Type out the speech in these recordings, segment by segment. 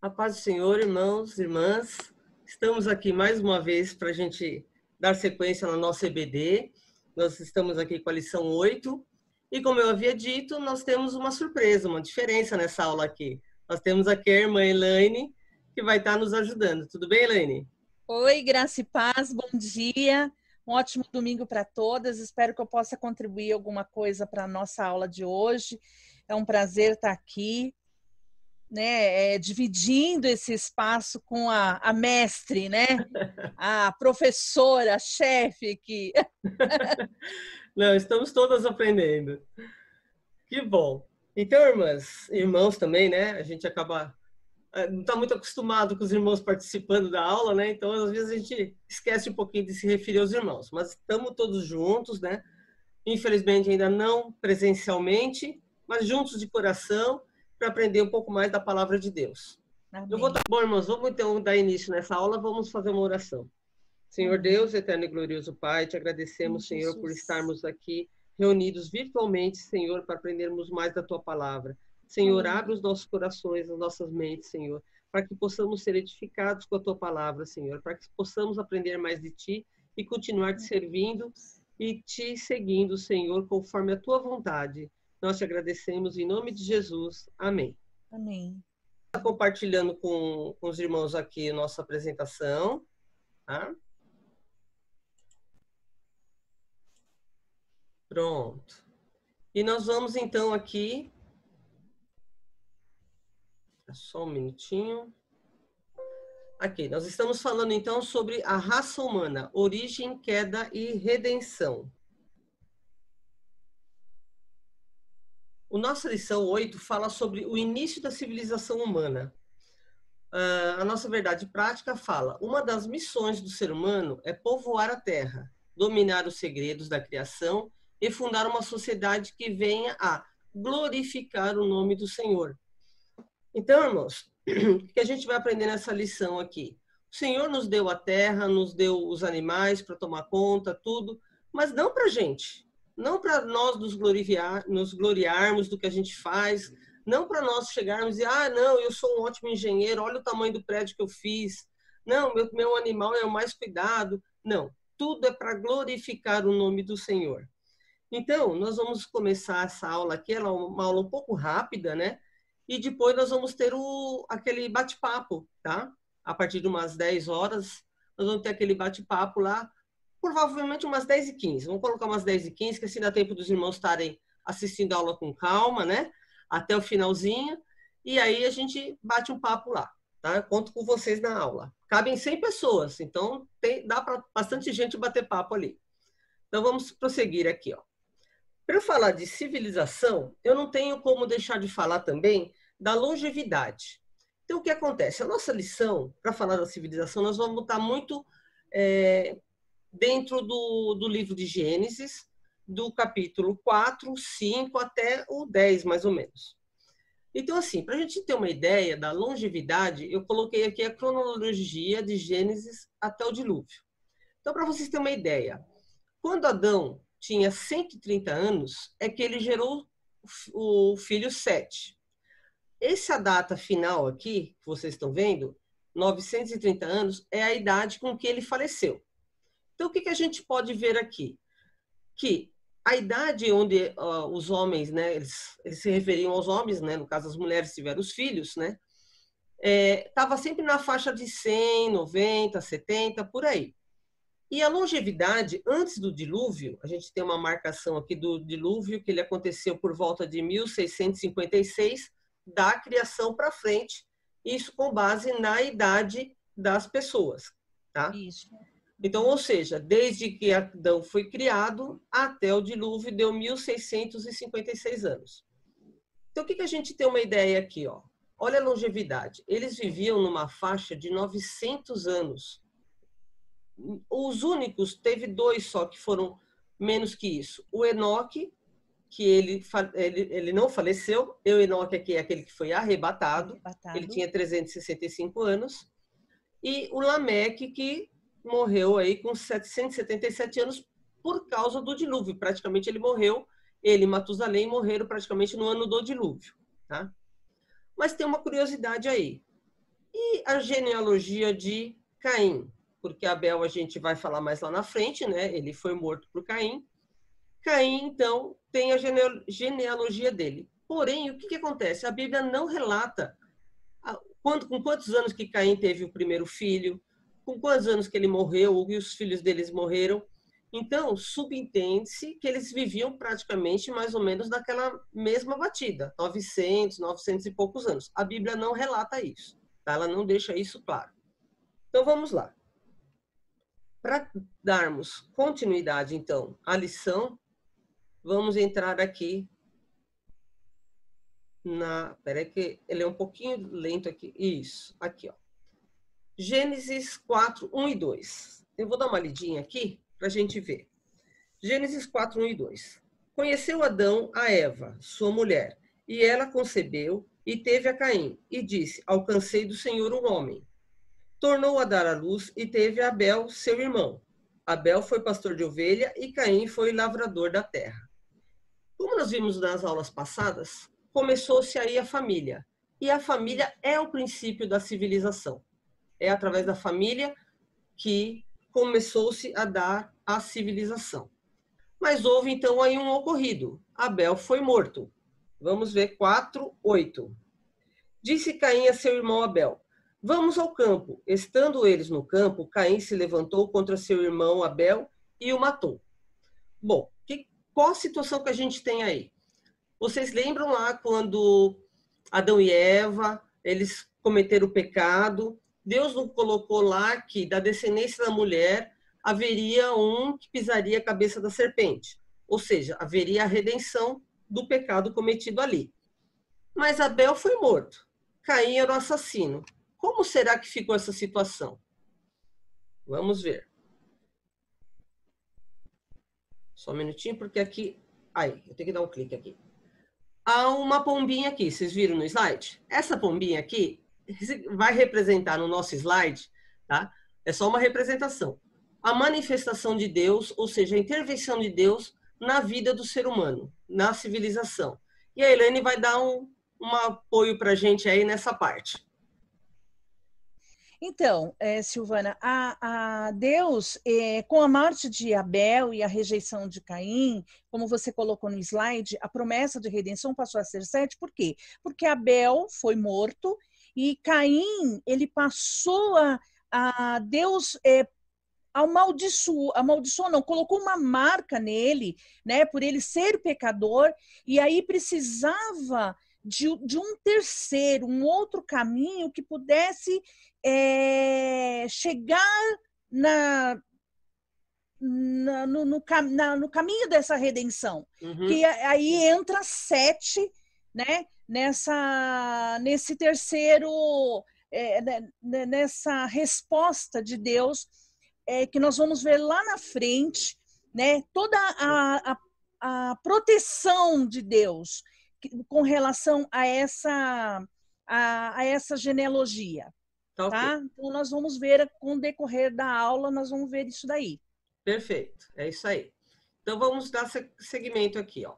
A paz do Senhor, irmãos, irmãs. Estamos aqui mais uma vez para a gente dar sequência na nossa EBD. Nós estamos aqui com a lição 8. E como eu havia dito, nós temos uma surpresa, uma diferença nessa aula aqui. Nós temos aqui a irmã Elaine, que vai estar nos ajudando. Tudo bem, Elaine? Oi, graça e paz, bom dia. Um ótimo domingo para todas. Espero que eu possa contribuir alguma coisa para a nossa aula de hoje. É um prazer estar aqui, né? Dividindo esse espaço com a mestre, né? A professora, a chefe aqui. Não, estamos todas aprendendo. Que bom. Então, irmãs, irmãos também, né? A gente acaba não está muito acostumado com os irmãos participando da aula, né? Então, às vezes a gente esquece um pouquinho de se referir aos irmãos. Mas estamos todos juntos, né? Infelizmente ainda não presencialmente, mas juntos de coração para aprender um pouco mais da palavra de Deus. Bom, irmãos, vamos então dar início nessa aula, vamos fazer uma oração. Senhor Deus, eterno e glorioso Pai, te agradecemos, Senhor, por estarmos aqui reunidos virtualmente, Senhor, para aprendermos mais da tua palavra. Senhor, abre os nossos corações, as nossas mentes, Senhor, para que possamos ser edificados com a tua palavra, Senhor, para que possamos aprender mais de ti e continuar te servindo e te seguindo, Senhor, conforme a tua vontade. Nós te agradecemos em nome de Jesus. Amém. Amém. Estou compartilhando com os irmãos aqui a nossa apresentação, tá? Pronto. E nós vamos então aqui. Só um minutinho. Aqui, nós estamos falando então sobre a raça humana, origem, queda e redenção. A nossa lição 8 fala sobre o início da civilização humana. A nossa verdade prática fala: uma das missões do ser humano é povoar a terra, dominar os segredos da criação e fundar uma sociedade que venha a glorificar o nome do Senhor. Então, irmãos, o que a gente vai aprender nessa lição aqui? O Senhor nos deu a terra, nos deu os animais para tomar conta, tudo, mas não para a gente. Não para nós nos gloriarmos do que a gente faz, não para nós chegarmos e, não, eu sou um ótimo engenheiro, olha o tamanho do prédio que eu fiz. Não, meu animal é o mais cuidado. Não, tudo é para glorificar o nome do Senhor. Então, nós vamos começar essa aula aqui, ela é uma aula um pouco rápida, né? E depois nós vamos ter aquele bate-papo, tá? A partir de umas 10 horas, nós vamos ter aquele bate-papo lá, provavelmente umas 10h15. Vamos colocar umas 10h15, que assim dá tempo dos irmãos estarem assistindo a aula com calma, né? Até o finalzinho. E aí a gente bate um papo lá, tá? Eu conto com vocês na aula. Cabem 100 pessoas, então dá para bastante gente bater papo ali. Então vamos prosseguir aqui, ó. Para eu falar de civilização, eu não tenho como deixar de falar também da longevidade. Então, o que acontece? A nossa lição, para falar da civilização, nós vamos estar muito dentro do livro de Gênesis, do capítulo 4, 5 até o 10, mais ou menos. Então, assim, para a gente ter uma ideia da longevidade, eu coloquei aqui a cronologia de Gênesis até o dilúvio. Então, para vocês terem uma ideia, quando Adão tinha 130 anos, é que ele gerou o filho Sete. Essa data final aqui, que vocês estão vendo, 930 anos, é a idade com que ele faleceu. Então, o que a gente pode ver aqui? Que a idade onde os homens, né, eles se referiam aos homens, né, no caso as mulheres tiveram os filhos, né, estava sempre na faixa de 100, 90, 70, por aí. E a longevidade, antes do dilúvio, a gente tem uma marcação aqui do dilúvio, que ele aconteceu por volta de 1656, da criação para frente, isso com base na idade das pessoas, tá? Isso. Então, ou seja, desde que Adão foi criado até o dilúvio, deu 1656 anos. Então, o que a gente tem uma ideia aqui, ó? Olha a longevidade. Eles viviam numa faixa de 900 anos. Os únicos, teve 2 só que foram menos que isso. O Enoque, que ele não faleceu. O Enoque aqui é aquele que foi arrebatado. Ele tinha 365 anos. E o Lameque, que morreu aí com 777 anos por causa do dilúvio. Praticamente ele morreu. Ele e Matusalém morreram praticamente no ano do dilúvio. Tá? Mas tem uma curiosidade aí. E a genealogia de Caim, porque Abel a gente vai falar mais lá na frente, né? Ele foi morto por Caim. Caim, então, tem a genealogia dele. Porém, o que acontece? A Bíblia não relata com quantos anos que Caim teve o primeiro filho, com quantos anos que ele morreu e os filhos deles morreram. Então, subentende-se que eles viviam praticamente mais ou menos daquela mesma batida, 900 e poucos anos. A Bíblia não relata isso, tá? Ela não deixa isso claro. Então, vamos lá. Para darmos continuidade, então, à lição, vamos entrar aqui Peraí que ele é um pouquinho lento aqui. Isso, aqui, ó. Gênesis 4, 1 e 2. Eu vou dar uma lidinha aqui para a gente ver. Gênesis 4, 1 e 2. Conheceu Adão a Eva, sua mulher, e ela concebeu e teve a Caim, e disse, alcancei do Senhor um homem. Tornou a dar à luz e teve a Abel, seu irmão. Abel foi pastor de ovelha e Caim foi lavrador da terra. Como nós vimos nas aulas passadas, começou-se aí a família. E a família é o princípio da civilização. É através da família que começou-se a dar a civilização. Mas houve então aí um ocorrido. Abel foi morto. Vamos ver 4:8. Disse Caim a seu irmão Abel: vamos ao campo. Estando eles no campo, Caim se levantou contra seu irmão Abel e o matou. Bom, qual a situação que a gente tem aí? Vocês lembram lá quando Adão e Eva, eles cometeram o pecado? Deus não colocou lá que da descendência da mulher haveria um que pisaria a cabeça da serpente. Ou seja, haveria a redenção do pecado cometido ali. Mas Abel foi morto. Caim era o assassino. Como será que ficou essa situação? Vamos ver. Só um minutinho, porque aqui... Aí, eu tenho que dar um clique aqui. Há uma pombinha aqui, vocês viram no slide? Essa pombinha aqui vai representar no nosso slide, tá? É só uma representação. A manifestação de Deus, ou seja, a intervenção de Deus na vida do ser humano, na civilização. E a Elaine vai dar um apoio para a gente aí nessa parte. Então, Silvana, a Deus, com a morte de Abel e a rejeição de Caim, como você colocou no slide, a promessa de redenção passou a ser 7, por quê? Porque Abel foi morto e Caim, ele passou a Deus amaldiçoou, não, colocou uma marca nele, né, por ele ser pecador, e aí precisava de um terceiro, um outro caminho que pudesse chegar no caminho dessa redenção. Uhum. Que aí entra 7, né, nesse terceiro, nessa resposta de Deus, que nós vamos ver lá na frente, né, toda a proteção de Deus com relação a essa genealogia. Tá? Okay. Então, nós vamos ver, com o decorrer da aula, nós vamos ver isso daí. Perfeito, é isso aí. Então, vamos dar seguimento aqui, ó.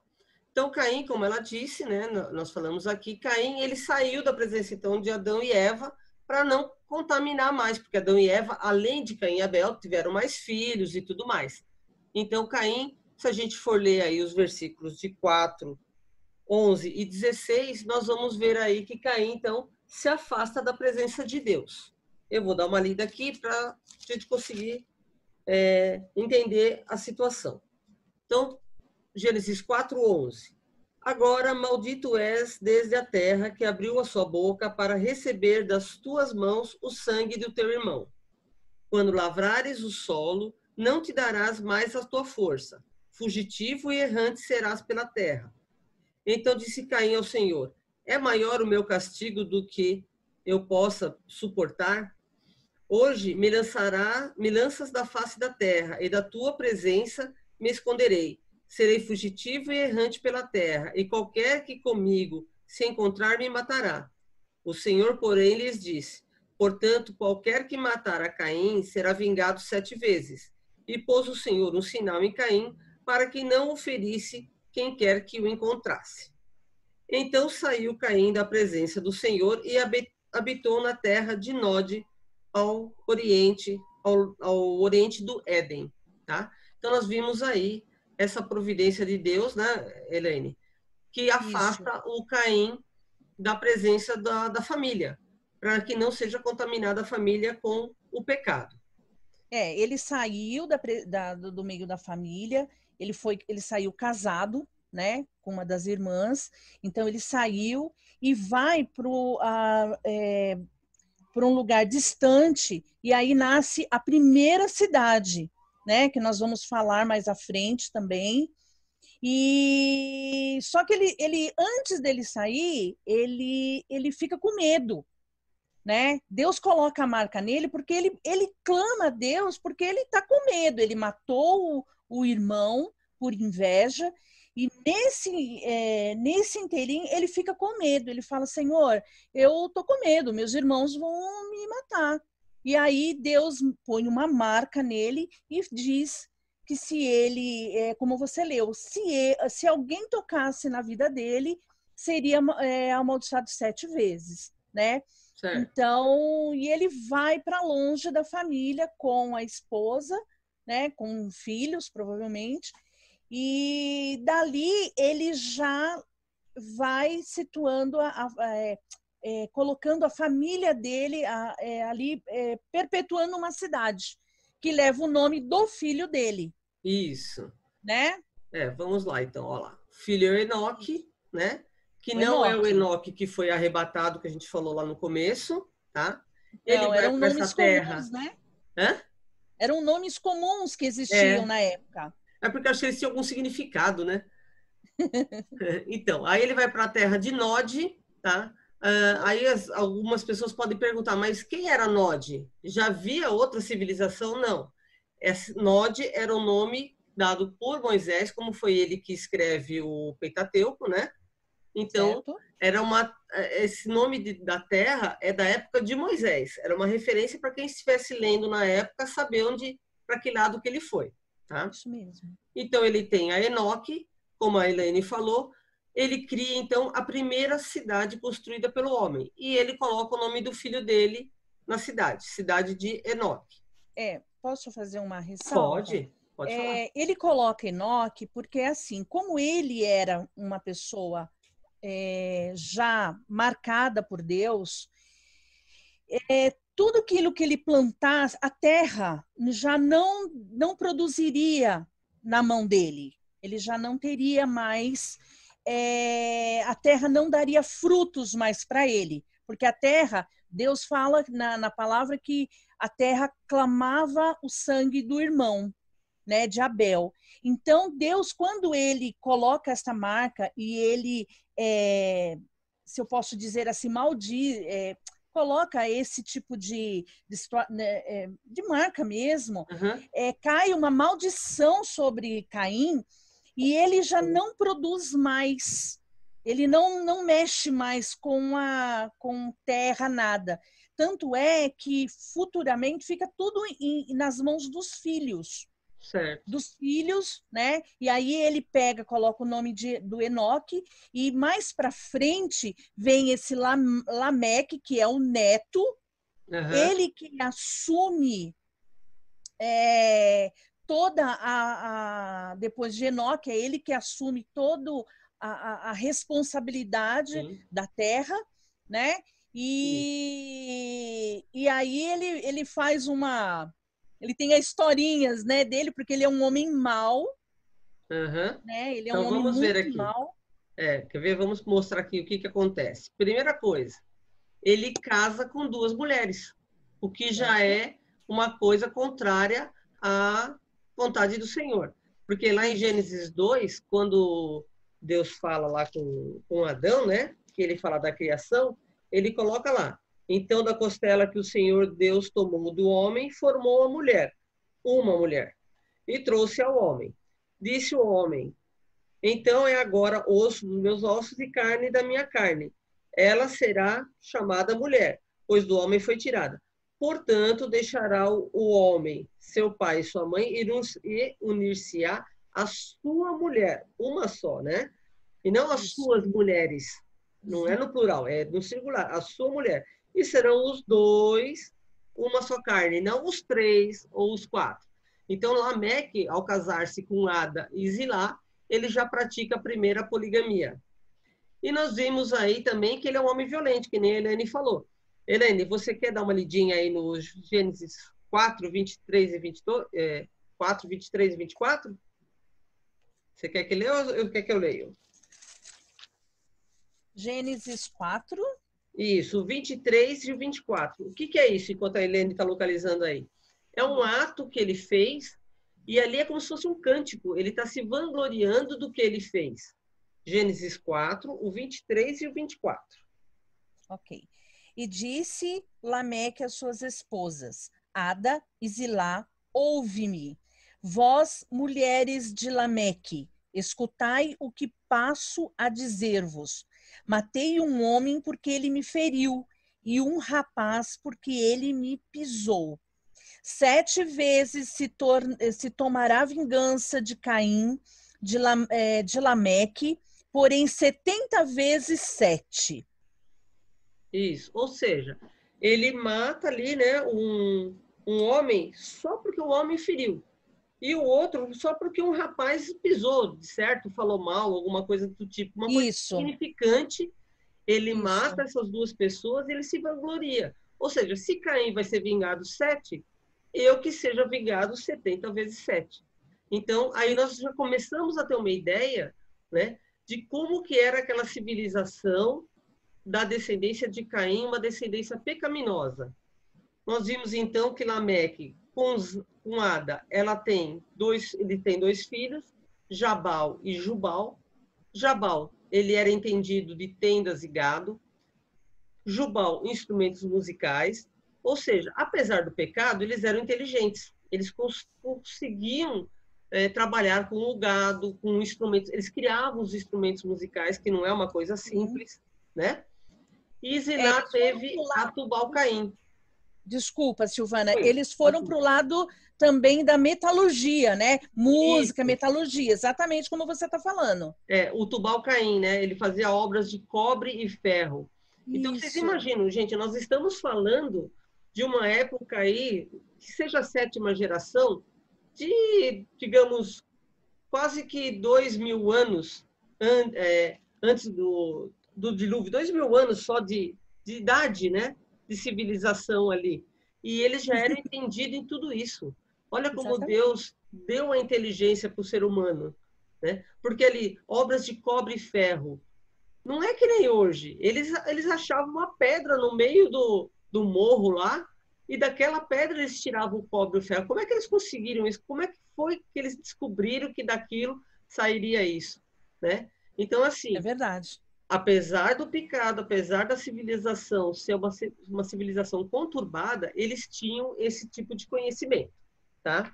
Então, Caim, como ela disse, né, nós falamos aqui, Caim, ele saiu da presença, então, de Adão e Eva para não contaminar mais, porque Adão e Eva, além de Caim e Abel, tiveram mais filhos e tudo mais. Então, Caim, se a gente for ler aí os versículos de 4, 11 e 16, nós vamos ver aí que Caim, então, se afasta da presença de Deus. Eu vou dar uma lida aqui para a gente conseguir entender a situação. Então, Gênesis 4:11. Agora, maldito és desde a terra que abriu a sua boca para receber das tuas mãos o sangue do teu irmão. Quando lavrares o solo, não te darás mais a tua força. Fugitivo e errante serás pela terra. Então disse Caim ao Senhor: é maior o meu castigo do que eu possa suportar? Hoje me lanças da face da terra, e da tua presença me esconderei. Serei fugitivo e errante pela terra, e qualquer que comigo se encontrar me matará. O Senhor, porém, lhes disse: portanto, qualquer que matar a Caim será vingado 7 vezes. E pôs o Senhor um sinal em Caim, para que não o ferisse quem quer que o encontrasse. Então saiu Caim da presença do Senhor e habitou na terra de Nod, ao oriente, ao oriente do Éden, tá? Então nós vimos aí essa providência de Deus, né, Elaine, que Isso. afasta o Caim da presença da família, para que não seja contaminada a família com o pecado. Ele saiu do meio da família, ele saiu casado, né, com uma das irmãs. Então ele saiu e vai para um lugar distante, e aí nasce a primeira cidade, né, que nós vamos falar mais à frente também. E só que ele antes dele sair, ele fica com medo, né? Deus coloca a marca nele porque ele clama a Deus porque ele está com medo. Ele matou o irmão por inveja e nesse inteirinho ele fica com medo. Ele fala: Senhor, eu tô com medo, meus irmãos vão me matar. E aí Deus põe uma marca nele e diz que se ele, como você leu, se alguém tocasse na vida dele, seria amaldiçoado 7 vezes, né? Certo. Então, e ele vai para longe da família com a esposa, né, com filhos, provavelmente, e dali ele já vai situando, colocando a família dele ali, perpetuando uma cidade, que leva o nome do filho dele. Isso. Né? Vamos lá, então, olha lá. Filho Enoque, né? Que não é o Enoque que foi arrebatado, que a gente falou lá no começo, tá? Ele não, vai para essa terra. Comuns, né? Hã? Eram nomes comuns que existiam na época. É porque eu acho que eles tinham algum significado, né? Então, aí ele vai para a terra de Nod, tá? Aí algumas pessoas podem perguntar, mas quem era Nod? Já havia outra civilização? Não. Nod era o nome dado por Moisés, como foi ele que escreve o Pentateuco, né? Então, esse nome da terra é da época de Moisés. Era uma referência para quem estivesse lendo na época saber para que lado que ele foi, tá? Isso mesmo. Então, ele tem a Enoque, como a Elaine falou, ele cria, então, a primeira cidade construída pelo homem. E ele coloca o nome do filho dele na cidade de Enoque. Posso fazer uma ressalva? Pode falar. Ele coloca Enoque porque, assim, como ele era uma pessoa já marcada por Deus, tudo aquilo que ele plantasse, a terra já não produziria na mão dele. Ele já não teria mais, a terra não daria frutos mais para ele, porque a terra, Deus fala na palavra que a terra clamava o sangue do irmão, né, de Abel. Então, Deus, quando ele coloca essa marca e ele, se eu posso dizer assim, coloca esse tipo de marca mesmo, cai uma maldição sobre Caim e ele já não produz mais, ele não mexe mais com terra, nada. Tanto é que futuramente fica tudo nas mãos dos filhos. Certo. Dos filhos, né? E aí ele coloca o nome do Enoque, e mais para frente vem esse Lameque, que é o neto, ele que assume depois de Enoque, é ele que assume toda a responsabilidade da terra, né? E aí ele faz ele tem as historinhas, né, dele, porque ele é um homem mau, né? Ele é então, um homem vamos ver muito aqui. mau. Quer ver? Vamos mostrar aqui o que acontece. Primeira coisa, ele casa com 2 mulheres, o que já é uma coisa contrária à vontade do Senhor. Porque lá em Gênesis 2, quando Deus fala lá com Adão, né, que ele fala da criação, ele coloca lá: então da costela que o Senhor Deus tomou do homem, formou uma mulher, e trouxe ao homem. Disse o homem: então é agora osso dos meus ossos e carne da minha carne. Ela será chamada mulher, pois do homem foi tirada. Portanto, deixará o homem, seu pai e sua mãe, e unir-se-á a sua mulher, uma só, né? E não as suas mulheres. Não é no plural, é no singular, a sua mulher. e serão os dois uma só carne, não os três ou os quatro. Então, Lameque, ao casar-se com Ada e Zilá, ele já pratica a primeira poligamia. E nós vimos aí também que ele é um homem violento, que nem a Helene falou. Helene, você quer dar uma lidinha aí no Gênesis 4, 23 e 22, 4, 23 e 24? Você quer que eu leia ou eu quer que eu leia? Gênesis 4. Isso, o 23 e o 24. O que é isso, enquanto a Helene está localizando aí? É um ato que ele fez, e ali é como se fosse um cântico. Ele está se vangloriando do que ele fez. Gênesis 4, o 23 e o 24. Ok. E disse Lameque às suas esposas, Ada e Zilá, ouve-me. Vós, mulheres de Lameque, escutai o que passo a dizer-vos. Matei um homem porque ele me feriu, e um rapaz porque ele me pisou. 7 vezes se tomará vingança de Caim, de Lameque, porém 70 vezes 7. Isso, ou seja, ele mata ali, né, um homem só porque o homem feriu. E o outro só porque um rapaz pisou, certo? Falou mal, alguma coisa do tipo. Uma coisa significante, ele mata essas duas pessoas e ele se vangloria. Ou seja, se Caim vai ser vingado 7, eu que seja vingado 70 vezes 7. Então, aí nós já começamos a ter uma ideia, né, de como que era aquela civilização da descendência de Caim, uma descendência pecaminosa. Nós vimos, então, que Lameque, com Ada, ele tem 2 filhos, Jabal e Jubal. Jabal, ele era entendido de tendas e gado. Jubal, instrumentos musicais. Ou seja, apesar do pecado, eles eram inteligentes. Eles conseguiam trabalhar com o gado, com instrumentos. Eles criavam os instrumentos musicais, que não é uma coisa simples, né? E Ziná teve a Tubal-Caim. Desculpa, Silvana, eles foram para o lado também da metalurgia, né? Música, metalurgia, exatamente como você está falando. O Tubal-Caim, né? Ele fazia obras de cobre e ferro. Então, vocês imaginam, gente, nós estamos falando de uma época aí, que seja a 7ª geração, de, digamos, quase que 2.000 anos antes do dilúvio, 2.000 anos só de idade, né? De civilização ali. E eles já eram entendidos em tudo isso. Olha como Deus deu a inteligência para o ser humano, né? Porque ali, obras de cobre e ferro, não é que nem hoje. Eles achavam uma pedra no meio do morro lá, e daquela pedra eles tiravam o cobre e o ferro. Como é que eles conseguiram isso? Como é que foi que eles descobriram que daquilo sairia isso, né? Então, assim... É verdade. Apesar do pecado, apesar da civilização ser uma civilização conturbada, eles tinham esse tipo de conhecimento, tá?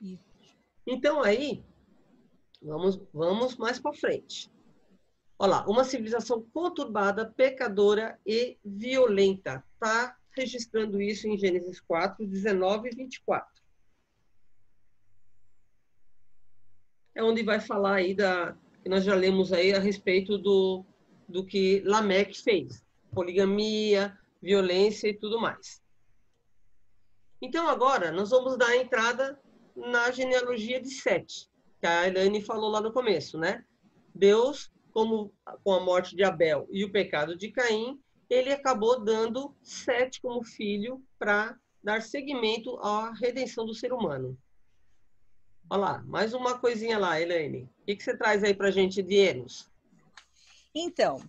Então, aí, vamos mais para frente. Olha lá, uma civilização conturbada, pecadora e violenta. Está registrando isso em Gênesis 4, 19 e 24. É onde vai falar aí que nós já lemos aí a respeito do que Lameque fez. Poligamia, violência e tudo mais. Então, agora, nós vamos dar a entrada na genealogia de Sete, que a Elaine falou lá no começo, né? Deus, com a morte de Abel e o pecado de Caim, ele acabou dando Sete como filho para dar seguimento à redenção do ser humano. Olha lá, mais uma coisinha lá, Elaine. O que você traz aí para a gente de Enos? Então,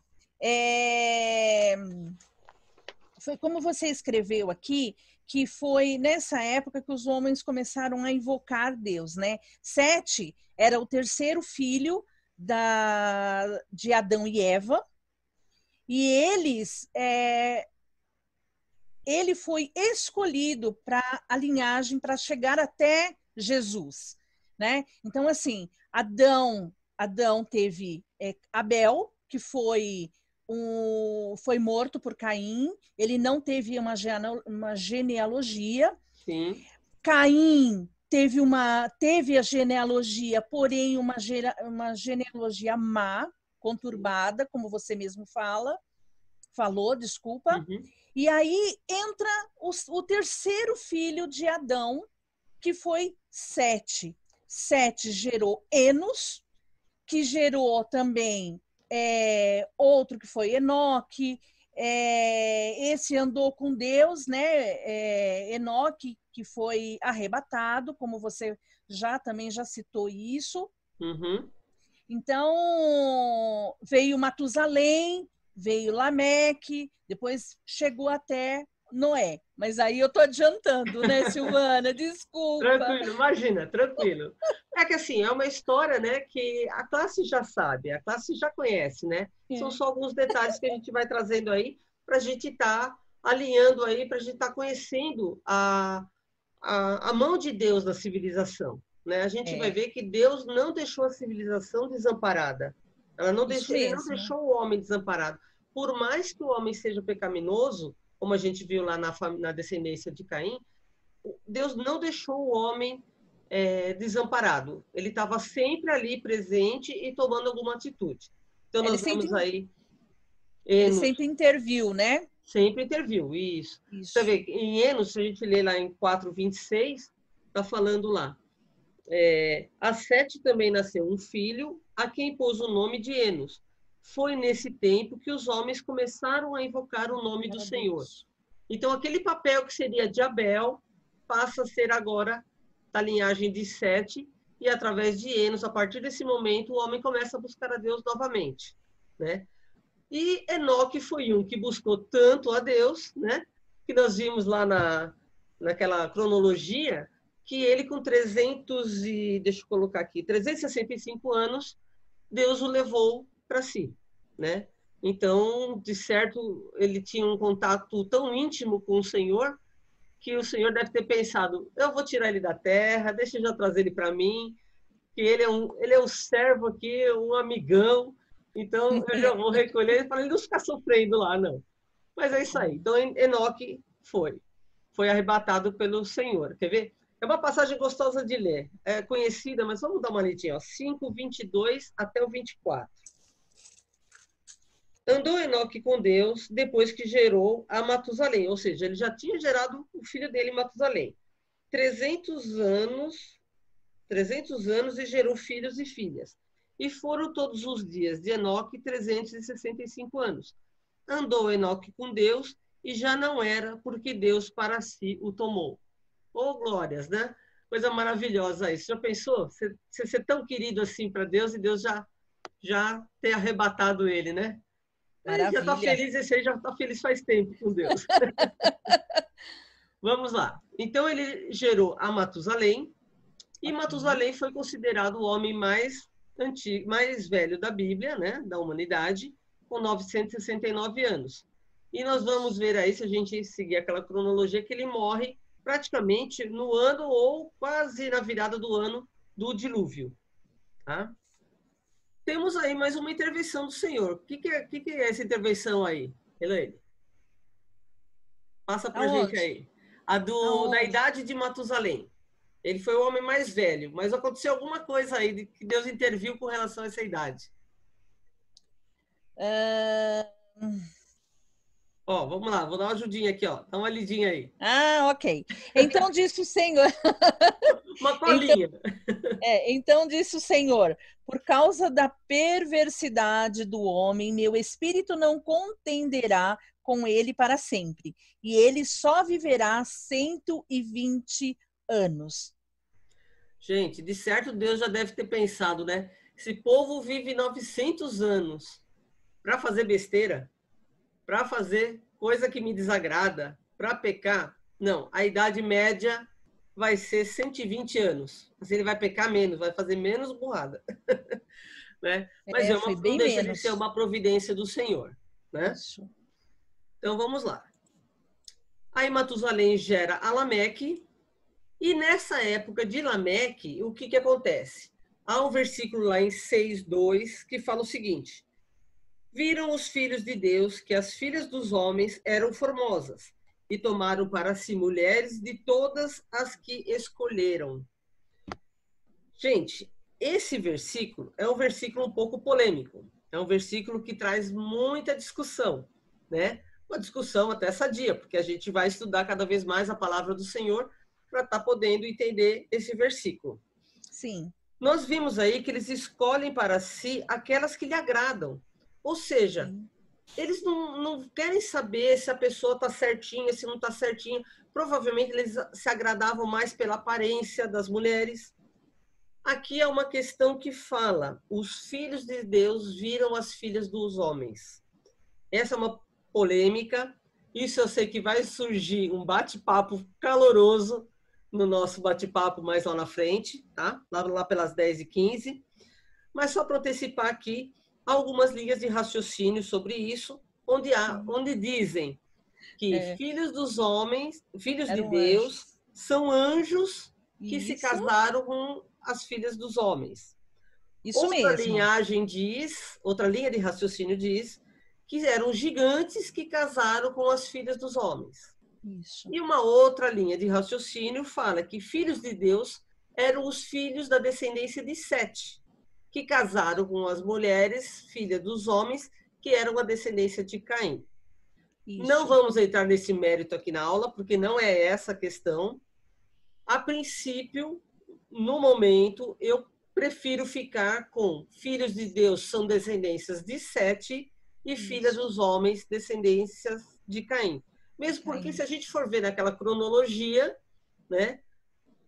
foi como você escreveu aqui, que foi nessa época que os homens começaram a invocar Deus, né? Sete era o 3º filho de Adão e Eva, e ele foi escolhido para a linhagem para chegar até Jesus, né? Então, assim, Adão teve Abel, que foi morto por Caim, ele não teve uma genealogia. Sim. Caim teve a genealogia, porém uma genealogia má, conturbada, como você mesmo falou, desculpa. Uhum. E aí entra o terceiro filho de Adão, que foi Sete. Sete gerou Enos, que gerou também outro que foi Enoque. Esse andou com Deus, né? Enoque, que foi arrebatado, como você também já citou isso. Uhum. Então, veio Matusalém, veio Lameque, depois chegou até Noé. Mas aí eu tô adiantando, né, Silvana? Desculpa. Tranquilo, imagina, tranquilo. É que assim, é uma história, né, que a classe já sabe, a classe já conhece, né? São só alguns detalhes que a gente vai trazendo aí para a gente estar alinhando aí, para a gente estar conhecendo a mão de Deus na civilização, né? A gente vai ver que Deus não deixou a civilização desamparada. Isso Ele não mesmo. deixou o homem desamparado. Por mais que o homem seja pecaminoso, como a gente viu lá na descendência de Caim, Deus não deixou o homem desamparado. Ele estava sempre ali presente e tomando alguma atitude. Então, nós vemos aí ele Enos. sempre interviu, né? Sempre interviu, isso. Você vê, em Enos, se a gente lê lá em 4:26, está falando lá. A Sete também nasceu um filho, a quem pôs o nome de Enos. Foi nesse tempo que os homens começaram a invocar o nome do Senhor. Então, aquele papel que seria de Abel passa a ser agora da linhagem de Sete, e através de Enos, a partir desse momento, o homem começa a buscar a Deus novamente, né? E Enoque foi um que buscou tanto a Deus, né? Que nós vimos lá naquela cronologia, que ele com 365 anos, Deus o levou para si, né? Então, de certo, ele tinha um contato tão íntimo com o Senhor, que o Senhor deve ter pensado, eu vou tirar ele da terra, deixa eu já trazer ele para mim, que ele é um servo aqui, um amigão, então eu já vou recolher para ele não ficar sofrendo lá, não. Mas é isso aí. Então, Enoque foi arrebatado pelo Senhor. Quer ver? É uma passagem gostosa de ler. É conhecida, mas vamos dar uma lidinha. 5:22 até o 24. Andou Enoque com Deus depois que gerou a Matusalém, ou seja, ele já tinha gerado o filho dele, Matusalém. 300 anos e gerou filhos e filhas. E foram todos os dias de Enoque 365 anos. Andou Enoque com Deus e já não era, porque Deus para si o tomou. Oh, glórias, né? Coisa maravilhosa isso. Já pensou? Você ser tão querido assim para Deus e Deus já ter arrebatado ele, né? Ele já está feliz, esse aí já está feliz faz tempo com Deus. Vamos lá. Então ele gerou a Matusalém, e Matusalém foi considerado o homem mais antigo, mais velho da Bíblia, né, da humanidade, com 969 anos. E nós vamos ver aí, se a gente seguir aquela cronologia, que ele morre praticamente no ano ou quase na virada do ano do dilúvio. Tá? Temos aí mais uma intervenção do Senhor. O que é essa intervenção aí, Elaine? Passa para a gente aí. Da idade de Matusalém. Ele foi o homem mais velho, mas aconteceu alguma coisa aí que Deus interviu com relação a essa idade. Ó, vamos lá, vou dar uma ajudinha aqui, ó. Dá uma lidinha aí. Ok. Então disse o Senhor. Uma colinha. Então disse o Senhor: por causa da perversidade do homem, meu espírito não contenderá com ele para sempre, e ele só viverá 120 anos. Gente, de certo Deus já deve ter pensado, né? Esse povo vive 900 anos para fazer besteira, para fazer coisa que me desagrada, para pecar. Não, a idade média vai ser 120 anos. Assim, ele vai pecar menos, vai fazer menos burrada. Né? Mas não deixa de ser uma providência do Senhor. Né? Isso. Então vamos lá. Aí Matusalém gera a Lameque, e nessa época de Lameque, o que acontece? Há um versículo lá em 6:2 que fala o seguinte: viram os filhos de Deus que as filhas dos homens eram formosas, e tomaram para si mulheres de todas as que escolheram. Gente, esse versículo é um versículo um pouco polêmico. É um versículo que traz muita discussão, né? uma discussão até sadia, porque a gente vai estudar cada vez mais a palavra do Senhor para estar podendo entender esse versículo. Sim. Nós vimos aí que eles escolhem para si aquelas que lhe agradam. Ou seja, Sim. eles não querem saber se a pessoa está certinha, se não está certinha. Provavelmente eles se agradavam mais pela aparência das mulheres. Aqui é uma questão que fala: os filhos de Deus viram as filhas dos homens. Essa é uma polêmica. Isso eu sei que vai surgir um bate-papo caloroso no nosso bate-papo mais lá na frente, tá? Lá pelas 10h15. Mas só para antecipar aqui, algumas linhas de raciocínio sobre isso, onde dizem que filhos dos homens, filhos de Eram Deus, anjos. são anjos que se Isso. casaram com as filhas dos homens. Isso Outra mesmo. linhagem diz, outra linha de raciocínio diz que eram gigantes que casaram com as filhas dos homens. Isso. E uma outra linha de raciocínio fala que filhos de Deus eram os filhos da descendência de Sete, que casaram com as mulheres, filhas dos homens, que eram a descendência de Caim. Não Isso. vamos entrar nesse mérito aqui na aula, porque não é essa a questão. A princípio, no momento, eu prefiro ficar com filhos de Deus são descendências de Sete e filhas dos homens descendências de Caim. Mesmo porque, se a gente for ver naquela cronologia, né,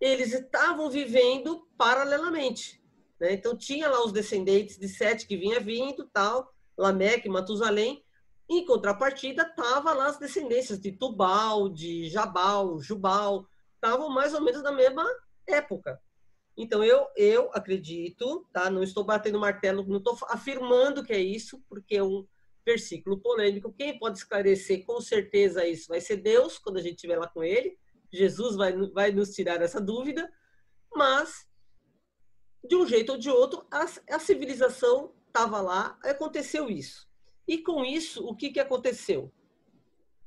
eles estavam vivendo paralelamente. Né? Então, tinha lá os descendentes de Sete que vinha vindo, tal, Lameque, Matusalém. Em contrapartida, estava lá as descendências de Tubal, de Jabal, Jubal, estavam mais ou menos na mesma época. Então, eu acredito, tá? Não estou batendo martelo, não estou afirmando que é isso, porque é um versículo polêmico. Quem pode esclarecer com certeza isso vai ser Deus, quando a gente estiver lá com ele. Jesus vai nos tirar essa dúvida, mas, de um jeito ou de outro, a civilização estava lá, aconteceu isso. E com isso, o que aconteceu?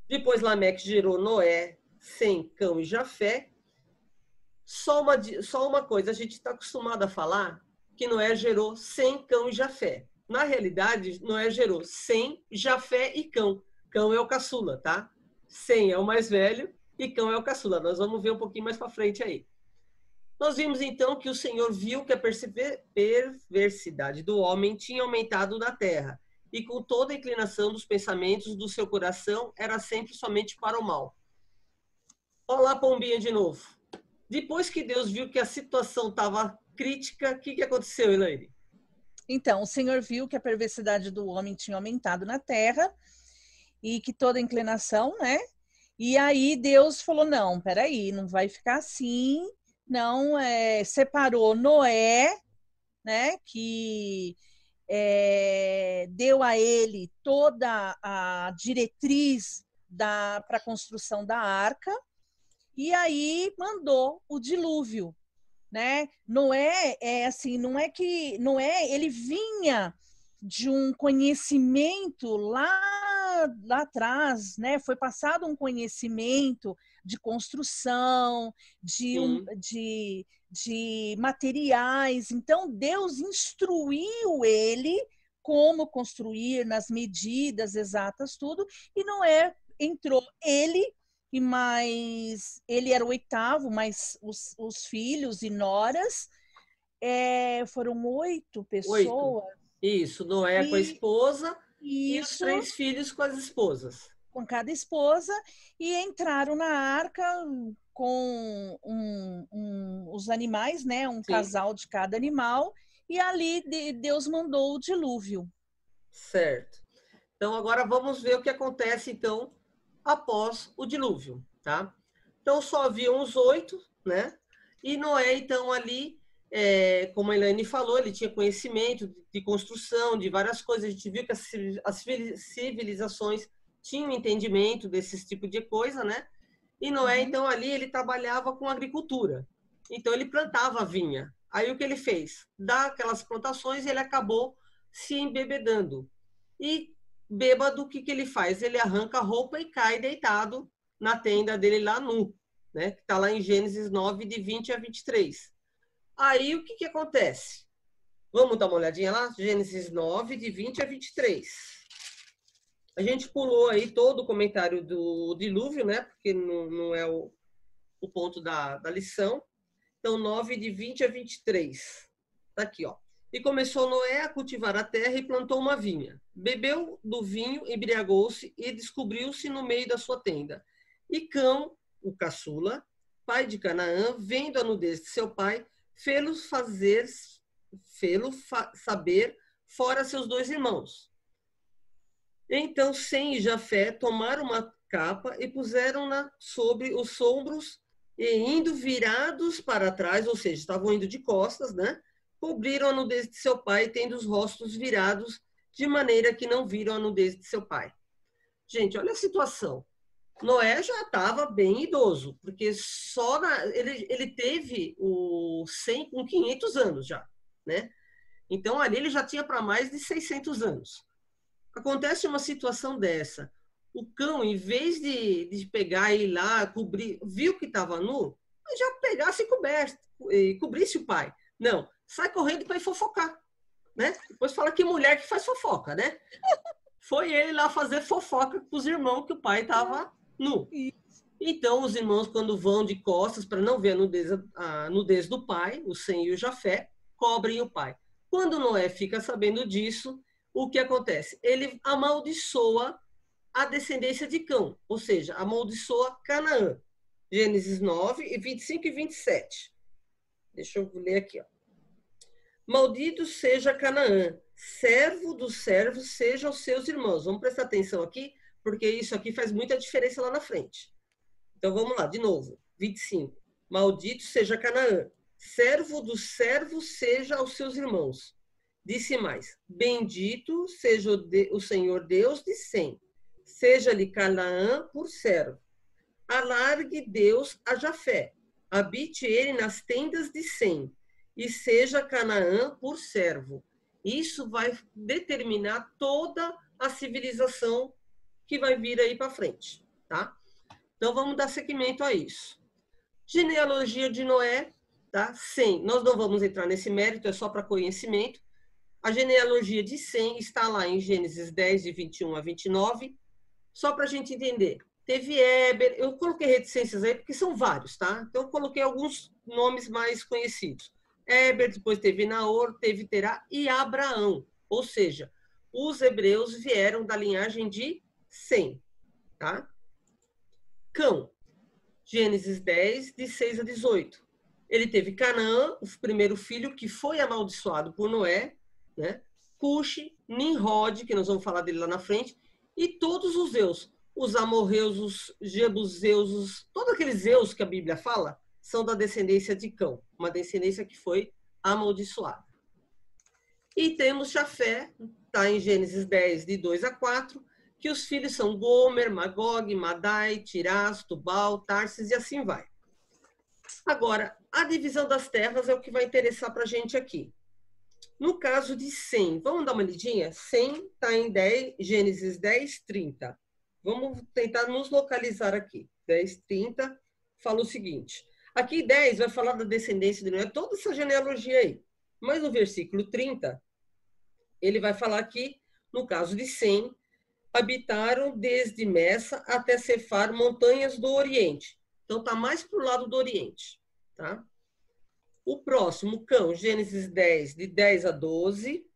Depois Lameque gerou Noé, Sem, Cão e Jafé. Só uma coisa, a gente está acostumado a falar que Noé gerou Sem, Cão e Jafé. Na realidade, Noé gerou Sem, Jafé e Cão. Cão é o caçula, tá? Sem é o mais velho e Cão é o caçula. Nós vamos ver um pouquinho mais para frente aí. Nós vimos então que o Senhor viu que a perversidade do homem tinha aumentado na terra, e com toda a inclinação dos pensamentos do seu coração era sempre somente para o mal. Olá, pombinha de novo. Depois que Deus viu que a situação estava crítica, o que aconteceu, Elaine? Então, o Senhor viu que a perversidade do homem tinha aumentado na terra e que toda inclinação, né? E aí Deus falou, não, peraí, não vai ficar assim, não, separou Noé, né, que deu a ele toda a diretriz para a construção da arca, e aí mandou o dilúvio, né? Noé assim, Noé ele vinha de um conhecimento lá atrás, né? Foi passado um conhecimento de construção, de materiais. Então, Deus instruiu ele como construir nas medidas exatas, tudo, e Noé entrou, ele era o oitavo, mas os filhos e noras foram 8 pessoas. 8. Isso, Noé com a esposa e os Isso, 3 filhos com as esposas. com cada esposa, e entraram na arca com os animais, né? Um Sim. casal de cada animal, e ali Deus mandou o dilúvio. Certo. Então, agora vamos ver o que acontece, então, após o dilúvio, tá? Então, só haviam os 8, né? E Noé, então, ali, como a Elaine falou, ele tinha conhecimento de construção, de várias coisas. A gente viu que as civilizações tinham entendimento desses tipos de coisa, né? E Noé, então, ali, ele trabalhava com agricultura. Então, ele plantava vinha. Aí, o que ele fez? Daquelas plantações, ele acabou se embebedando. E bêbado, o que ele faz? Ele arranca a roupa e cai deitado na tenda dele lá nu, né? Que está lá em Gênesis 9, de 20 a 23. Aí, o que acontece? Vamos dar uma olhadinha lá? Gênesis 9, de 20 a 23. A gente pulou aí todo o comentário do dilúvio, né? Porque não é o ponto da lição. Então, 9 de 20 a 23. Está aqui, ó. E começou Noé a cultivar a terra e plantou uma vinha. Bebeu do vinho, embriagou-se e descobriu-se no meio da sua tenda. E Cão, o caçula, pai de Canaã, vendo a nudez de seu pai, fê-lo saber fora seus dois irmãos. Então Sem e Jafé tomaram uma capa e puseram-na sobre os ombros e indo virados para trás, ou seja, estavam indo de costas, né? Cobriram a nudez de seu pai, tendo os rostos virados, de maneira que não viram a nudez de seu pai. Gente, olha a situação. Noé já estava bem idoso, porque ele teve o Sem com 500 anos já, né? Então ali ele já tinha para mais de 600 anos. Acontece uma situação dessa. O cão, em vez de pegar e ir lá, cobrir, viu que estava nu, já pegasse e cobrisse o pai. Não, sai correndo para ir fofocar. Né? Depois fala que mulher que faz fofoca, né? Foi ele lá fazer fofoca com os irmãos que o pai estava nu. Então, os irmãos, quando vão de costas para não ver a nudez do pai, o Sem e o Jafé, cobrem o pai. Quando Noé fica sabendo disso, o que acontece? Ele amaldiçoa a descendência de Cão, ou seja, amaldiçoa Canaã. Gênesis 9, 25 e 27. Deixa eu ler aqui. Ó. Maldito seja Canaã, servo dos servos sejam os seus irmãos. Vamos prestar atenção aqui, porque isso aqui faz muita diferença lá na frente. Então vamos lá, de novo. 25. Maldito seja Canaã, servo dos servos seja aos seus irmãos. Disse mais, bendito seja o Senhor Deus de Sem, seja-lhe Canaã por servo. Alargue Deus a Jafé, habite ele nas tendas de Sem, e seja Canaã por servo. Isso vai determinar toda a civilização que vai vir aí para frente, tá? Então vamos dar seguimento a isso. Genealogia de Noé, tá? Sem, nós não vamos entrar nesse mérito, é só para conhecimento. A genealogia de Sem está lá em Gênesis 10, de 21 a 29. Só para a gente entender. Teve Éber, eu coloquei reticências aí porque são vários, tá? Então eu coloquei alguns nomes mais conhecidos. Éber, depois teve Naor, teve Terá e Abraão. Ou seja, os hebreus vieram da linhagem de Sem, tá? Cão, Gênesis 10, de 6 a 18. Ele teve Canaã, o primeiro filho, que foi amaldiçoado por Noé, né? Cuxi, Nimrod, que nós vamos falar dele lá na frente, e todos os Zeus, os amorreus, os jebuseus, todos aqueles Zeus que a Bíblia fala, são da descendência de Cão, uma descendência que foi amaldiçoada. E temos Jafé, está em Gênesis 10, de 2 a 4, que os filhos são Gomer, Magog, Madai, Tirás, Tubal, Tarsis e assim vai. Agora, a divisão das terras é o que vai interessar para a gente aqui. No caso de Sem, vamos dar uma lidinha? Sem está em Gênesis 10, 30. Vamos tentar nos localizar aqui. 10, 30 fala o seguinte. Aqui 10 vai falar da descendência de Noé, toda essa genealogia aí. Mas no versículo 30, ele vai falar que, no caso de Sem, habitaram desde Messa até Cefar, montanhas do Oriente. Então está mais para o lado do Oriente. Tá? O próximo, Cão, Gênesis 10, de 10 a 12.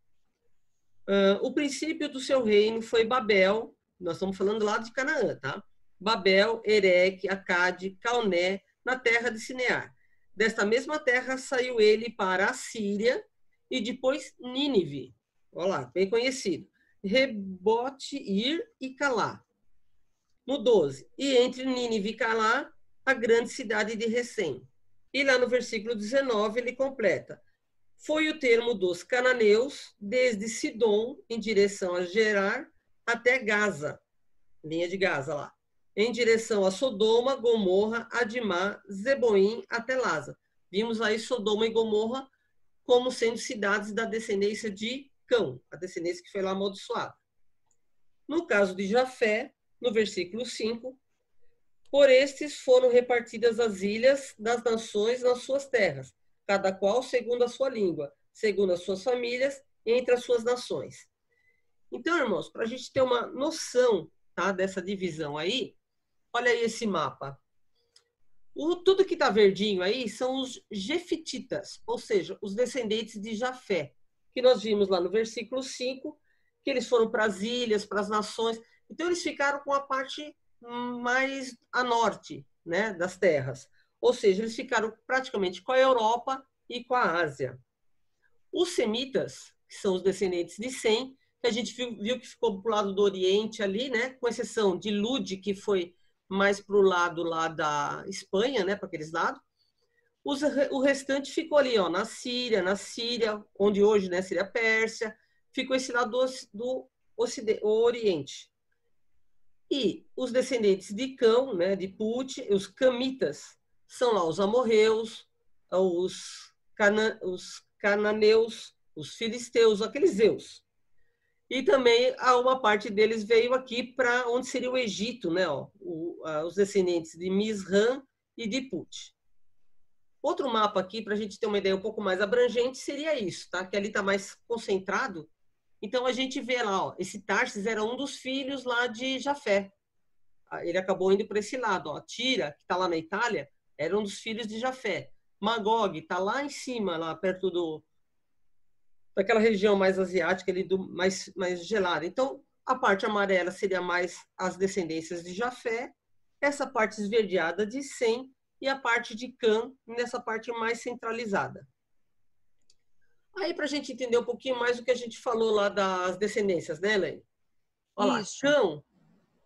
O princípio do seu reino foi Babel, nós estamos falando lá de Canaã, tá? Babel, Ereque, Acade, Calné, na terra de Sinear. Desta mesma terra saiu ele para a Síria e depois Nínive. Olha lá, bem conhecido. Rebote, Ir e Calá. No 12. E entre Nínive e Calá, a grande cidade de Recém. E lá no versículo 19 ele completa. Foi o termo dos cananeus, desde Sidom, em direção a Gerar, até Gaza, linha de Gaza lá. Em direção a Sodoma, Gomorra, Adimá, Zeboim, até Laza. Vimos aí Sodoma e Gomorra como sendo cidades da descendência de Cão, a descendência que foi lá amaldiçoada. No caso de Jafé, no versículo 5, por estes foram repartidas as ilhas das nações nas suas terras, cada qual segundo a sua língua, segundo as suas famílias, entre as suas nações. Então, irmãos, para a gente ter uma noção, tá, dessa divisão aí, olha aí esse mapa. Tudo que está verdinho aí são os jefititas, ou seja, os descendentes de Jafé, que nós vimos lá no versículo 5, que eles foram para as ilhas, para as nações. Então, eles ficaram com a parte mais a norte, né, das terras. Ou seja, eles ficaram praticamente com a Europa e com a Ásia. Os semitas, que são os descendentes de Sem, que a gente viu que ficou para o lado do Oriente ali, né, com exceção de Lud, que foi mais para o lado lá da Espanha, né, para aqueles lados. O restante ficou ali, ó, na Síria, onde hoje, né, Síria Pérsia, ficou esse lado do Oriente. E os descendentes de Cão, né, de Put, os camitas, são lá os amorreus, os cananeus, os filisteus, aqueles zeus. E também uma parte deles veio aqui para onde seria o Egito, né? Ó, os descendentes de Misrã e de Put. Outro mapa aqui, para a gente ter uma ideia um pouco mais abrangente, seria isso, tá? Que ali está mais concentrado. Então, a gente vê lá, ó, esse Tarsis era um dos filhos lá de Jafé. Ele acabou indo para esse lado. Ó. Tira, que está lá na Itália, era um dos filhos de Jafé. Magog está lá em cima, lá perto daquela região mais asiática, ali mais gelada. Então, a parte amarela seria mais as descendências de Jafé, essa parte esverdeada de Sem e a parte de Cã, nessa parte mais centralizada. Aí, para a gente entender um pouquinho mais o que a gente falou lá das descendências, né, Elaine? Olha lá, Cã,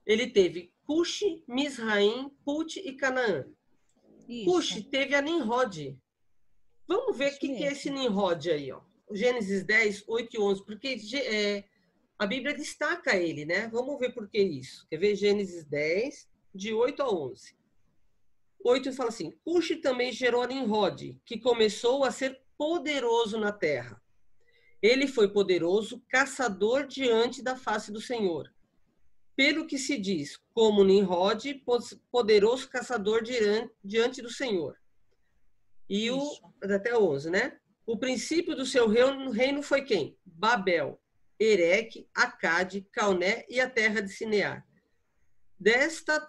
ele teve Cuxi, Misraim, Put e Canaã. Cuxi teve a Nimrod. Vamos ver o que é esse Nimrod aí, ó. Gênesis 10, 8 e 11, porque a Bíblia destaca ele, né? Vamos ver por que isso. Quer ver? Gênesis 10, de 8 a 11. 8 fala assim, Cuxi também gerou a Nimrod, que começou a ser poderoso na terra. Ele foi poderoso, caçador diante da face do Senhor. Pelo que se diz, como Nimrod, poderoso caçador diante do Senhor. E até 11, né? O princípio do seu reino foi quem? Babel, Ereque, Acade, Calné e a terra de Sinear. Desta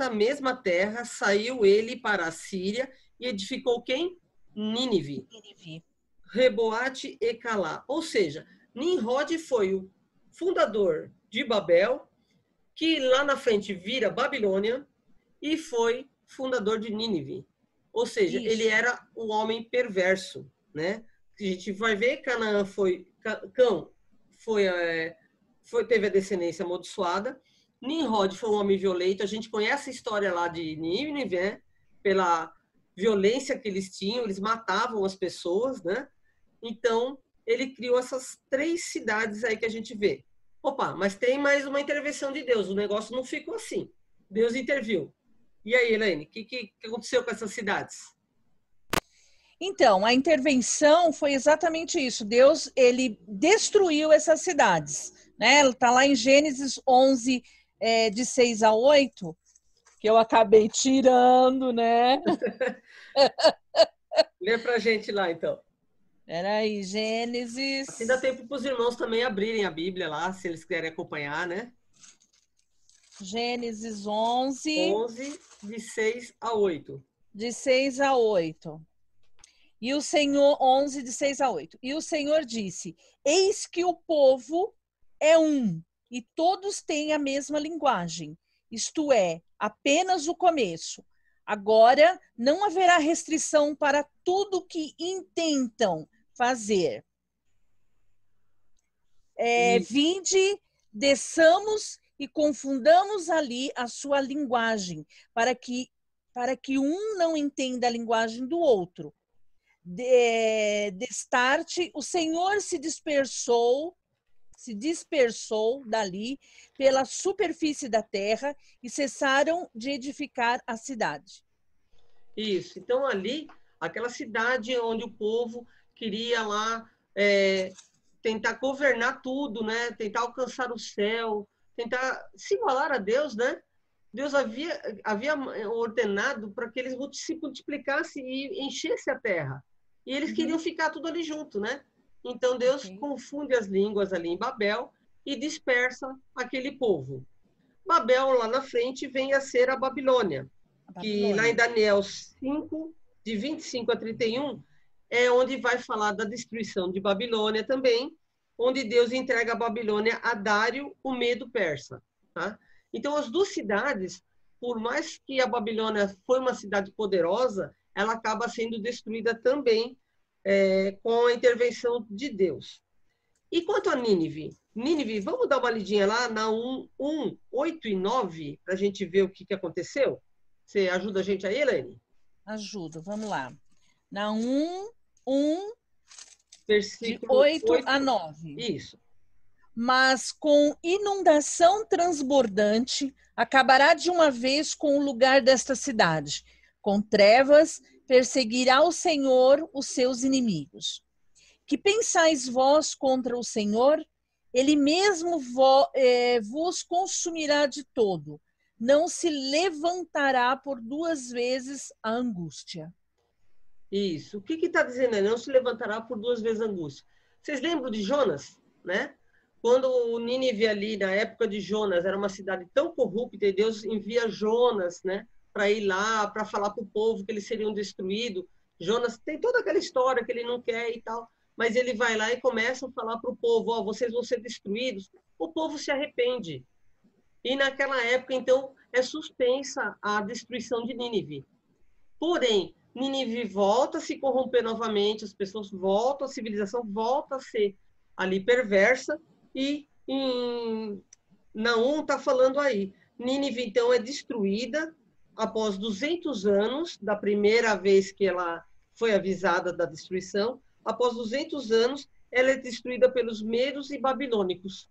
mesma terra saiu ele para a Síria e edificou quem? Nínive. Reboate e Calá. Ou seja, Nimrod foi o fundador de Babel, que lá na frente vira Babilônia, e foi fundador de Nínive. Ou seja, ele era um homem perverso, né? A gente vai ver, Canaã teve a descendência amaldiçoada. Nimrod foi um homem violento. A gente conhece a história lá de Nínive, né? Pela violência que eles tinham, eles matavam as pessoas, né? Então, ele criou essas 3 cidades aí que a gente vê. Opa, mas tem mais uma intervenção de Deus. O negócio não ficou assim. Deus interviu. E aí, Elaine, o que aconteceu com essas cidades? Então, a intervenção foi exatamente isso. Deus, ele destruiu essas cidades. Né? Está lá em Gênesis 11, de 6 a 8, que eu acabei tirando, né? Lê pra gente lá, então. Peraí, Gênesis... Assim dá tempo para os irmãos também abrirem a Bíblia lá, se eles quiserem acompanhar, né? Gênesis 11... 11, de 6 a 8. De 6 a 8. E o Senhor, 11, de 6 a 8. E o Senhor disse, eis que o povo é um, e todos têm a mesma linguagem. Isto é, apenas o começo. Agora, não haverá restrição para tudo que intentam fazer. Vinde, desçamos e confundamos ali a sua linguagem, para que um não entenda a linguagem do outro. Destarte, o Senhor se dispersou dali pela superfície da terra e cessaram de edificar a cidade. Isso. Então, ali, aquela cidade onde o povo queria lá tentar governar tudo, né? Tentar alcançar o céu, tentar se igualar a Deus, né? Deus havia ordenado para que eles se multiplicassem e enchessem a terra. E eles queriam ficar tudo ali junto, né? Então Deus confunde as línguas ali em Babel e dispersa aquele povo. Babel, lá na frente, vem a ser a Babilônia, que lá em Daniel 5, de 25 a 31, é onde vai falar da destruição de Babilônia também, onde Deus entrega a Babilônia a Dário, o Medo persa. Tá? Então, as duas cidades, por mais que a Babilônia foi uma cidade poderosa, ela acaba sendo destruída também com a intervenção de Deus. E quanto a Nínive? Nínive, vamos dar uma lidinha lá na 1, 8 e 9, para a gente ver o que aconteceu? Você ajuda a gente aí, Elaine? Ajudo, vamos lá. Na 1, versículo de 8 a 9. Isso. Mas com inundação transbordante, acabará de uma vez com o lugar desta cidade. Com trevas, perseguirá o Senhor os seus inimigos. Que pensais vós contra o Senhor? Ele mesmo vos consumirá de todo. Não se levantará por duas vezes a angústia. Isso. O que está dizendo aí? Não se levantará por duas vezes a angústia. Vocês lembram de Jonas, né? Quando o Nínive ali, na época de Jonas, era uma cidade tão corrupta, e Deus envia Jonas, né? Para ir lá, para falar para o povo que eles seriam destruídos. Jonas tem toda aquela história que ele não quer e tal, mas ele vai lá e começa a falar para o povo, ó, vocês vão ser destruídos. O povo se arrepende. E naquela época, então, é suspensa a destruição de Nínive. Porém, Nínive volta a se corromper novamente, as pessoas voltam, a civilização volta a ser ali perversa, e Naum está falando aí. Nínive, então, é destruída após 200 anos, da primeira vez que ela foi avisada da destruição. Após 200 anos, ela é destruída pelos medos e babilônicos.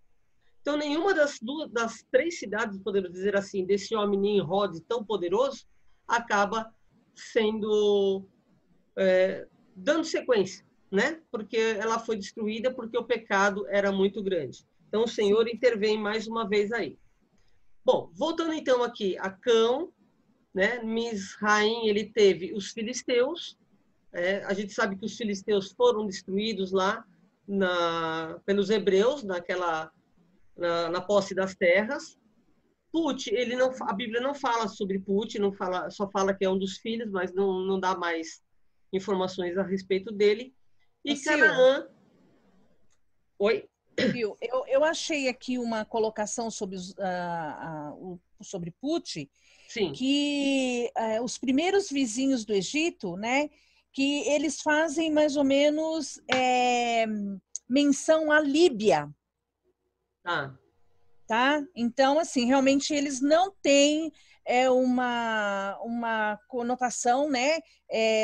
Então, nenhuma das três cidades, podemos dizer assim, desse homem Nimrod tão poderoso, acaba sendo dando sequência, né? Porque ela foi destruída porque o pecado era muito grande. Então, o Senhor intervém mais uma vez aí. Bom, voltando então aqui a Cão, né? Misraim, ele teve os filisteus. A gente sabe que os filisteus foram destruídos lá pelos hebreus, na posse das terras. Put, a Bíblia não fala sobre Put, não fala, só fala que é um dos filhos, mas não dá mais informações a respeito dele. E Canaã... Oi? Eu achei aqui uma colocação sobre Put, Sim. Que os primeiros vizinhos do Egito, né, que eles fazem mais ou menos menção à Líbia. Tá? Então, assim, realmente eles não têm uma conotação, né,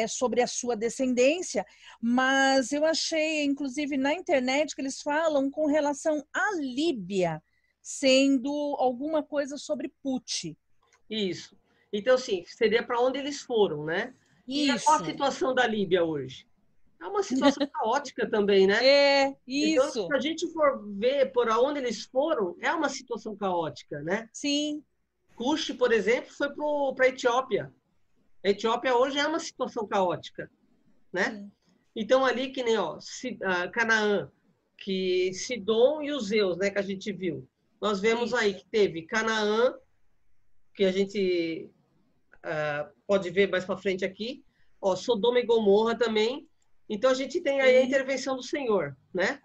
sobre a sua descendência, mas eu achei, inclusive, na internet, que eles falam com relação à Líbia, sendo alguma coisa sobre Put. Isso. Então, sim, seria para onde eles foram, né? Isso. E qual a situação da Líbia hoje? É uma situação caótica também, né? Isso. Então, se a gente for ver por onde eles foram, é uma situação caótica, né? Sim. Cush, por exemplo, foi para a Etiópia. A Etiópia hoje é uma situação caótica, né? Sim. Então, ali que nem Canaã, que Sidom e os Zeus, né, que a gente viu. Nós vemos aí que teve Canaã, que a gente pode ver mais para frente aqui, Sodoma e Gomorra também. Então, a gente tem aí a intervenção do Senhor, né?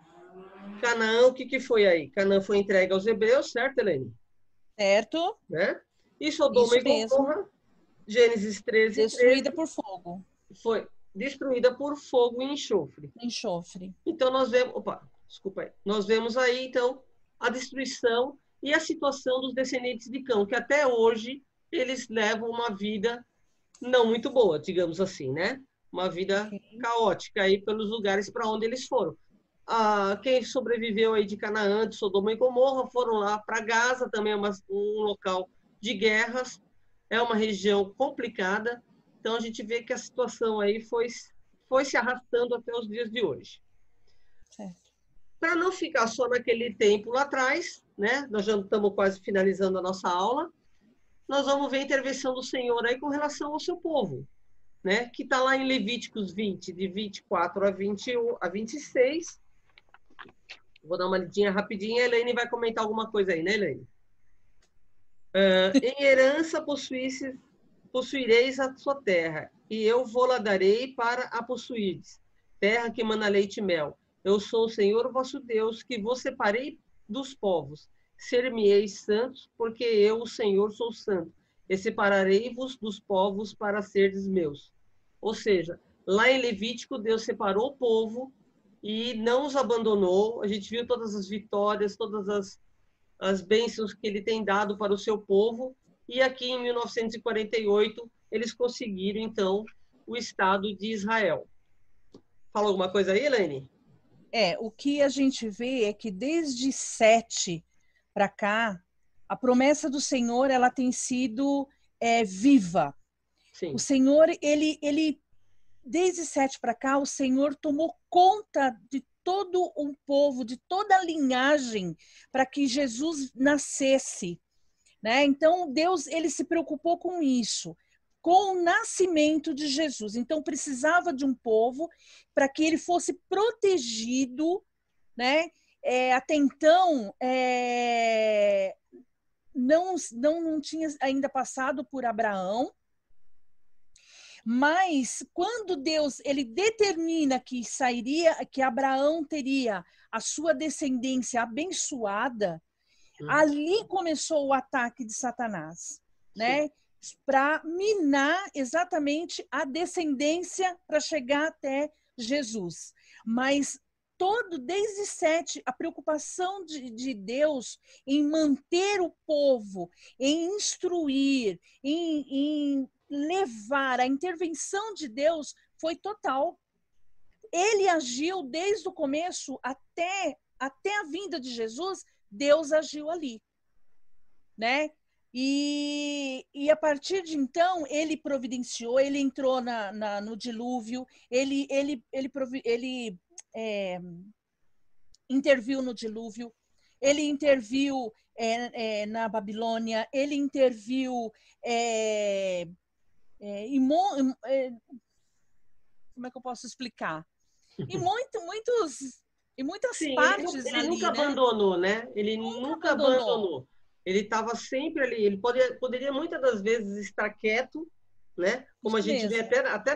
Canaã, o que foi aí? Canaã foi entregue aos hebreus, certo, Helene? Certo. Né? E Sodoma e Gomorra, Gênesis 13, destruída por fogo. Foi destruída por fogo e enxofre. Então, nós vemos... desculpa aí. Nós vemos aí, então, a destruição e a situação dos descendentes de Cão, que até hoje eles levam uma vida não muito boa, digamos assim, né? Uma vida caótica aí pelos lugares para onde eles foram. Quem sobreviveu aí de Canaã, de Sodoma e Gomorra, foram lá para Gaza, também é um local de guerras, é uma região complicada. Então, a gente vê que a situação aí foi se arrastando até os dias de hoje. Para não ficar só naquele tempo lá atrás, né? Nós já estamos quase finalizando a nossa aula, nós vamos ver a intervenção do Senhor aí com relação ao seu povo, né? Que está lá em Levíticos 20, de 24 a 26, Vou dar uma lidinha rapidinha, a Elaine vai comentar alguma coisa aí, né, Elaine? Em herança possuireis a sua terra, e eu vou-la darei para a possuídes, terra que mana leite e mel. Eu sou o Senhor vosso Deus, que vos separei dos povos. Ser-me-eis santos, porque eu, o Senhor, sou santo, e separarei-vos dos povos para serdes meus. Ou seja, lá em Levítico, Deus separou o povo e não os abandonou. A gente viu todas as vitórias, todas as bênçãos que ele tem dado para o seu povo. E aqui em 1948, eles conseguiram, então, o Estado de Israel. Fala alguma coisa aí, Elaine? O que a gente vê é que desde 7 para cá, a promessa do Senhor ela tem sido viva. Sim. O Senhor, ele desde 7 para cá, o Senhor tomou conta de todo um povo, de toda a linhagem, para que Jesus nascesse, né? Então, Deus, ele se preocupou com isso, com o nascimento de Jesus. Então, precisava de um povo para que ele fosse protegido, né? Até então, não tinha ainda passado por Abraão, mas quando Deus ele determina que Abraão teria a sua descendência abençoada, ali começou o ataque de Satanás, né? Para minar exatamente a descendência para chegar até Jesus. Mas desde 7, a preocupação de Deus em manter o povo, em instruir, em levar, a intervenção de Deus foi total. Ele agiu desde o começo até a vinda de Jesus, Deus agiu ali, né? E a partir de então, ele providenciou, ele entrou no dilúvio, ele interviu no dilúvio, ele interviu na Babilônia, ele interviu como é que eu posso explicar? Em muitas Sim, partes ele ali, nunca né? abandonou, né? Ele nunca abandonou. Ele estava sempre ali. Ele poderia muitas das vezes estar quieto, né? Como Isso a gente vê mesmo. até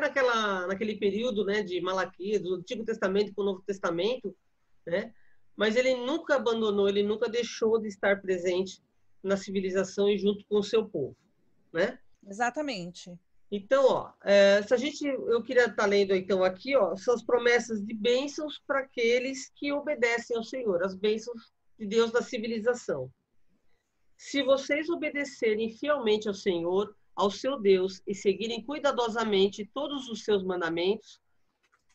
naquele período, né, de Malaquias, do Antigo Testamento com o Novo Testamento, né? Mas ele nunca abandonou, ele nunca deixou de estar presente na civilização e junto com o seu povo, né? Exatamente. Então, ó, eu queria estar lendo então aqui, ó, são as promessas de bênçãos para aqueles que obedecem ao Senhor, as bênçãos de Deus da civilização. Se vocês obedecerem fielmente ao Senhor, ao seu Deus, e seguirem cuidadosamente todos os seus mandamentos,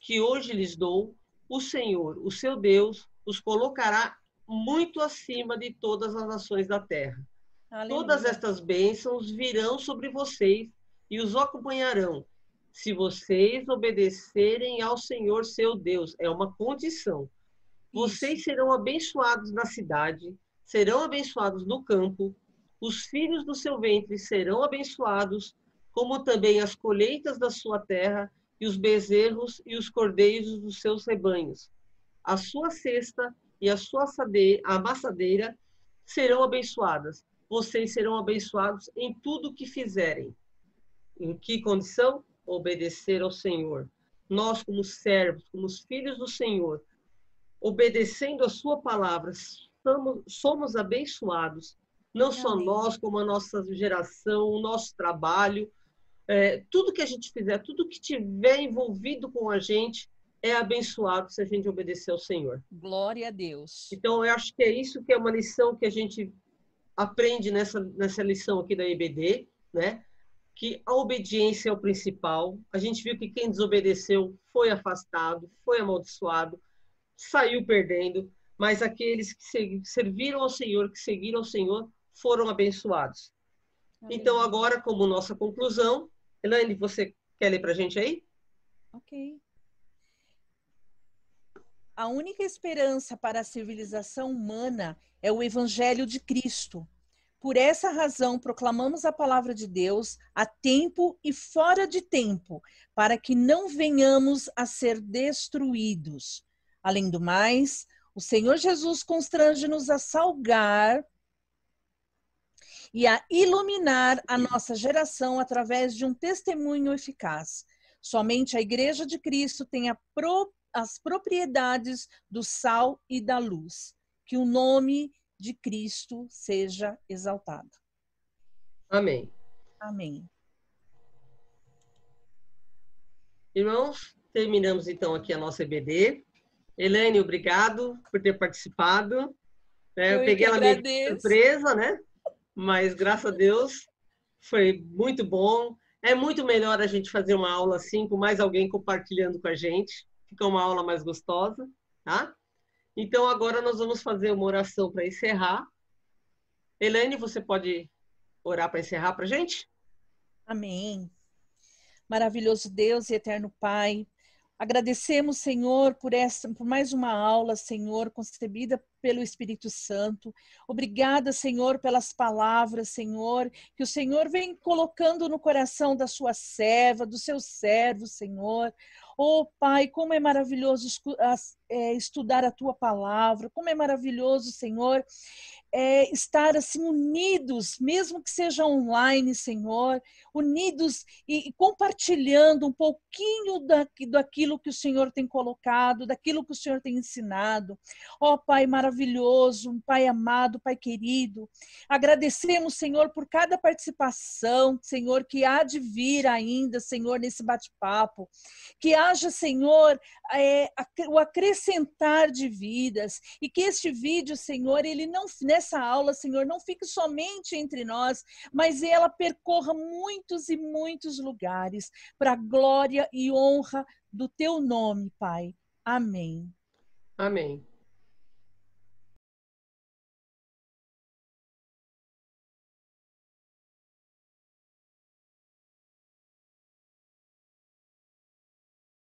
que hoje lhes dou, o Senhor, o seu Deus, os colocará muito acima de todas as nações da terra. Aleluia. Todas estas bênçãos virão sobre vocês e os acompanharão, se vocês obedecerem ao Senhor seu Deus. É uma condição. Vocês serão abençoados na cidade, serão abençoados no campo, os filhos do seu ventre serão abençoados, como também as colheitas da sua terra e os bezerros e os cordeiros dos seus rebanhos. A sua cesta e a sua amassadeira serão abençoadas. Vocês serão abençoados em tudo o que fizerem. Em que condição? Obedecer ao Senhor. Nós, como servos, como os filhos do Senhor, obedecendo a sua palavra, somos abençoados. Não só nós, como a nossa geração, o nosso trabalho, tudo que a gente fizer, tudo que tiver envolvido com a gente é abençoado se a gente obedecer ao Senhor. Glória a Deus. Então, eu acho que é isso que é uma lição que a gente aprende nessa lição aqui da EBD, né? Que a obediência é o principal. A gente viu que quem desobedeceu foi afastado, foi amaldiçoado, saiu perdendo, mas aqueles que serviram ao Senhor, que seguiram ao Senhor, foram abençoados. Amém. Então, agora, como nossa conclusão, Elaine, você quer ler para a gente aí? Ok. A única esperança para a civilização humana é o Evangelho de Cristo. Por essa razão, proclamamos a palavra de Deus a tempo e fora de tempo, para que não venhamos a ser destruídos. Além do mais, O Senhor Jesus constrange-nos a salgar e a iluminar a nossa geração através de um testemunho eficaz. Somente a Igreja de Cristo tem as propriedades do sal e da luz. Que o nome de Cristo seja exaltado. Amém. Amém. Irmãos, terminamos então aqui a nossa EBD. Elaine, obrigado por ter participado. Eu peguei ela meio de surpresa, né? Mas graças a Deus foi muito bom. É muito melhor a gente fazer uma aula assim, com mais alguém compartilhando com a gente. Fica uma aula mais gostosa, tá? Então agora nós vamos fazer uma oração para encerrar. Elaine, você pode orar para encerrar para a gente? Amém. Maravilhoso Deus e eterno Pai, agradecemos, Senhor, por mais uma aula, Senhor, concebida pelo Espírito Santo. Obrigada, Senhor, pelas palavras, Senhor, que o Senhor vem colocando no coração da sua serva, do seu servo, Senhor. Oh, Pai, como é maravilhoso estudar a Tua palavra, como é maravilhoso, Senhor, estar assim unidos, mesmo que seja online, Senhor, unidos e compartilhando um pouquinho daquilo que o Senhor tem colocado, daquilo que o Senhor tem ensinado. Ó Pai maravilhoso, Pai amado, Pai querido, agradecemos, Senhor, por cada participação, Senhor, que há de vir ainda, Senhor, nesse bate-papo, que haja, Senhor, o acrescentar de vidas, e que este vídeo, Senhor, ele não, nessa aula, Senhor, não fique somente entre nós, mas ela percorra muitos e muitos lugares, para a glória e honra do Teu nome, Pai. Amém. Amém.